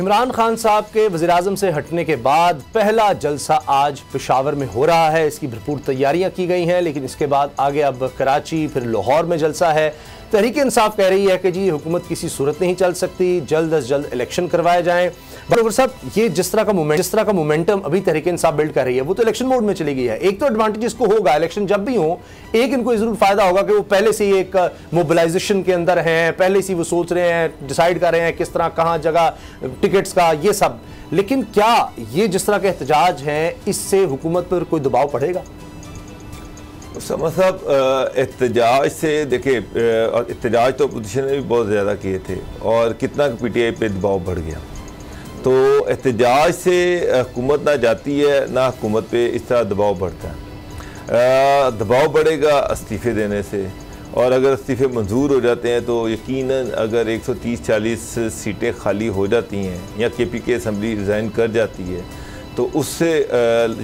इमरान खान साहब के वज़ीर-ए-आज़म से हटने के बाद पहला जलसा आज पेशावर में हो रहा है। इसकी भरपूर तैयारियां की गई हैं, लेकिन इसके बाद आगे अब कराची फिर लाहौर में जलसा है। तहरीक इंसाफ कह रही है कि जी हुकूमत किसी सूरत नहीं चल सकती, जल्द अज जल्द इलेक्शन करवाए जाएं। बरोबर साहब, ये जिस तरह का मोमेंटम अभी तहरीक इंसाफ बिल्ड कर रही है वो तो इलेक्शन मोड में चली गई है। एक तो एडवांटेज इसको होगा, इलेक्शन जब भी हो, एक इनको जरूर फायदा होगा कि वो पहले से ही एक मोबिलाइजेशन के अंदर हैं, पहले से वो सोच रहे हैं, डिसाइड कर रहे हैं किस तरह कहाँ जगह टिकट्स का ये सब। लेकिन क्या ये जिस तरह के एहतजाज हैं इससे हुकूमत पर कोई दबाव पड़ेगा? समझ साहब, एहतजाज से देखिए, और एहतजाज तो अपोजिशन ने भी बहुत ज़्यादा किए थे और कितना PTI पे दबाव बढ़ गया। तो एहतजाज से हुकूमत ना जाती है ना हुकूमत पे इस तरह दबाव बढ़ता है। दबाव बढ़ेगा इस्तीफ़े देने से, और अगर इस्तीफ़े मंजूर हो जाते हैं तो यकीनन अगर 130-40 सीटें खाली हो जाती हैं या KPK असम्बली रिज़ाइन कर जाती है तो उससे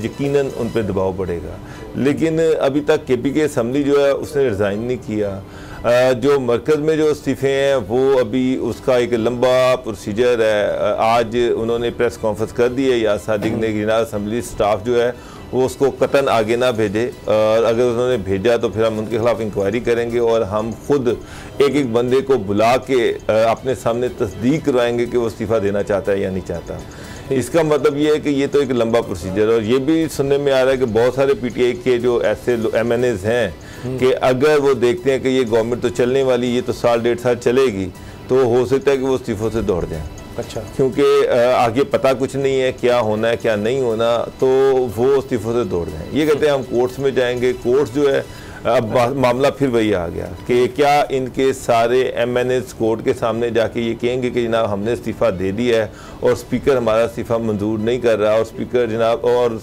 यकीनन उन पर दबाव बढ़ेगा। लेकिन अभी तक KPK असम्बली जो है उसने रिज़ाइन नहीं किया। जो मरकज़ में जो इस्तीफ़े हैं वो अभी उसका एक लंबा प्रोसीजर है। आज उन्होंने प्रेस कॉन्फ्रेंस कर दी है या सादिक ने कि असम्बली स्टाफ जो है वो उसको कतन आगे ना भेजे, और अगर उन्होंने भेजा तो फिर हम उनके खिलाफ इंक्वायरी करेंगे और हम खुद एक एक बंदे को बुला के अपने सामने तस्दीक करवाएंगे कि वो इस्तीफ़ा देना चाहता है या नहीं चाहता। इसका मतलब ये है कि ये तो एक लंबा प्रोसीजर है। और ये भी सुनने में आ रहा है कि बहुत सारे PTI के जो ऐसे MNAs हैं कि अगर वो देखते हैं कि ये गवर्नमेंट तो चलने वाली, ये तो साल 1.5 साल चलेगी, तो हो सकता है कि वो इस्तीफ़ों से दौड़ जाएँ। अच्छा, क्योंकि आगे पता कुछ नहीं है क्या होना है क्या नहीं होना, तो वो इस्तीफ़ों से दौड़ जाएँ। ये कहते हैं हम कोर्ट्स में जाएंगे। कोर्ट्स जो है अब मामला फिर वही आ गया कि क्या इनके सारे MNAs कोर्ट के सामने जाके ये कहेंगे कि जनाब हमने इस्तीफ़ा दे दिया है और स्पीकर हमारा इस्तीफ़ा मंजूर नहीं कर रहा, और स्पीकर जनाब और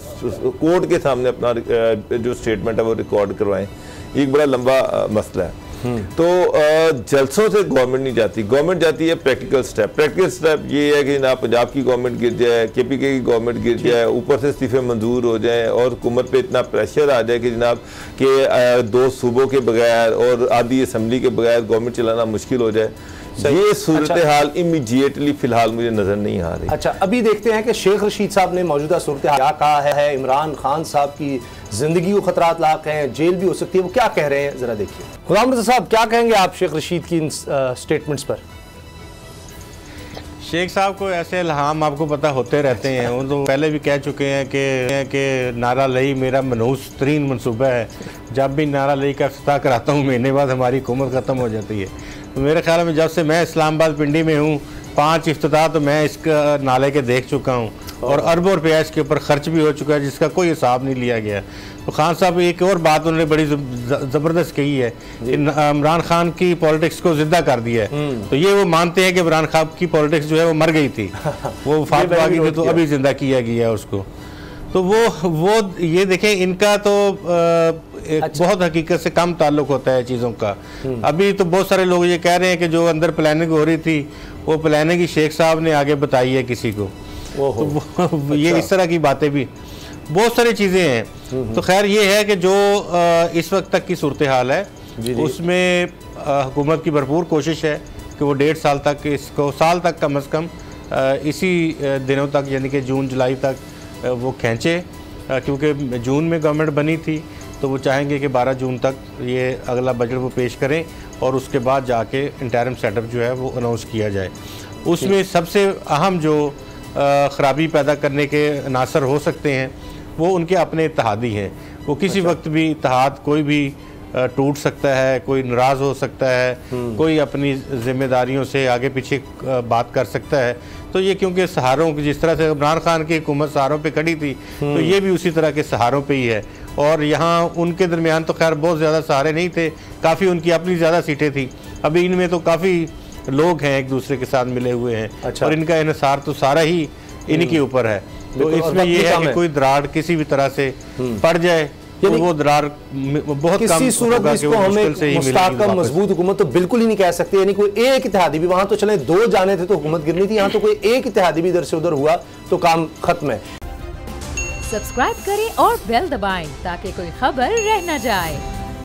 कोर्ट के सामने अपना जो स्टेटमेंट है वो रिकॉर्ड करवाएं। एक बड़ा लंबा मसला है। तो जलसों से गवर्नमेंट नहीं जाती, गवर्नमेंट जाती है प्रैक्टिकल स्टेप। प्रैक्टिकल स्टेप ये है कि जनाब पंजाब की गवर्नमेंट गिर जाए, KPK की गवर्नमेंट गिर जाए, ऊपर से इस्तीफ़े मंजूर हो जाए और हुकूमत पे इतना प्रेशर आ जाए कि जनाब के 2 सूबों के बगैर और आधी असम्बली के बगैर गवर्नमेंट चलाना मुश्किल हो जाए। ये सूरत हाल इमीडिएटली फिलहाल मुझे नजर नहीं आ रही। अच्छा, अभी देखते हैं कि शेख रशीद साहब ने मौजूदा सूरत हाल क्या कहा है। इमरान खान साहब की जिंदगी को खतरात लाक हैं, जेल भी हो सकती है, वो क्या कह रहे हैं जरा देखिए। गुलाम रज़ा साहब, क्या कहेंगे आप शेख रशीद की इन स्टेटमेंट्स पर? शेख साहब को ऐसे इल्हाम आपको पता होते रहते हैं। वो तो पहले भी कह चुके हैं कि नारा लई मेरा मनहूस तरीन मनसूबा है, जब भी नारा लई का इफ्तिताह कराता हूँ महीने बाद हमारी हुकूमत ख़त्म हो जाती है। तो मेरे ख्याल में जब से मैं इस्लामाबाद पिंडी में हूँ 5 इफ्तिताह तो मैं इसका नाले के देख चुका हूँ और अरबों रुपया इसके ऊपर खर्च भी हो चुका है जिसका कोई हिसाब नहीं लिया गया। तो खान साहब एक और बात उन्होंने बड़ी ज़बरदस्त कही है कि इमरान खान की पॉलिटिक्स को जिंदा कर दिया है। तो ये वो मानते हैं कि इमरान खान की पॉलिटिक्स जो है वो मर गई थी, वो वफात पा गई थी, तो अभी जिंदा किया गया है उसको। तो वो ये देखें, इनका तो बहुत हकीकत से कम ताल्लुक होता है चीज़ों का। अभी तो बहुत सारे लोग ये कह रहे हैं कि जो अंदर प्लानिंग हो रही थी वो प्लानिंग ही शेख साहब ने आगे बताई है किसी को। तो ये इस तरह की बातें भी बहुत सारी चीज़ें हैं। तो खैर ये है कि जो इस वक्त तक की सूरत हाल है उसमें हुकूमत की भरपूर कोशिश है कि वो 1.5 साल तक इसको, साल तक कम अज़ कम इसी दिनों तक यानी कि जून जुलाई तक वो खींचे, क्योंकि जून में गवर्नमेंट बनी थी तो वो चाहेंगे कि 12 जून तक ये अगला बजट वो पेश करें और उसके बाद जाके इंटरिम सेटअप जो है वो अनाउंस किया जाए। उसमें सबसे अहम जो ख़राबी पैदा करने के अनासर हो सकते हैं वो उनके अपने इत्तेहादी हैं। वो किसी वक्त भी इत्तेहाद कोई भी टूट सकता है, कोई नाराज़ हो सकता है, कोई अपनी जिम्मेदारियों से आगे पीछे बात कर सकता है। तो ये क्योंकि सहारों की, जिस तरह से इमरान खान की हुकूमत सहारों पे खड़ी थी तो ये भी उसी तरह के सहारों पे ही है। और यहाँ उनके दरमियान तो खैर बहुत ज़्यादा सहारे नहीं थे, काफ़ी उनकी अपनी ज़्यादा सीटें थी। अभी इनमें तो काफ़ी लोग हैं एक दूसरे के साथ मिले हुए हैं। अच्छा। और इनका इन्हिसार तो सारा ही इन्हीं के ऊपर है। तो इसमें यह है कि कोई दरार किसी भी तरह से पड़ जाए तो वो दरार बहुत किसी सूरत में इसको हमें मुस्तहकम मजबूत हुकूमत तो बिल्कुल ही नहीं कह सकते। यानी कोई एक इत्तेहादी भी, वहां तो चले 2 जाने थे तो हुकूमत गिरनी थी, यहाँ तो कोई एक इत्तेहादी भी इधर से उधर हुआ तो काम खत्म है। सब्सक्राइब करें और बेल दबाएं ताकि कोई खबर रह न जाए।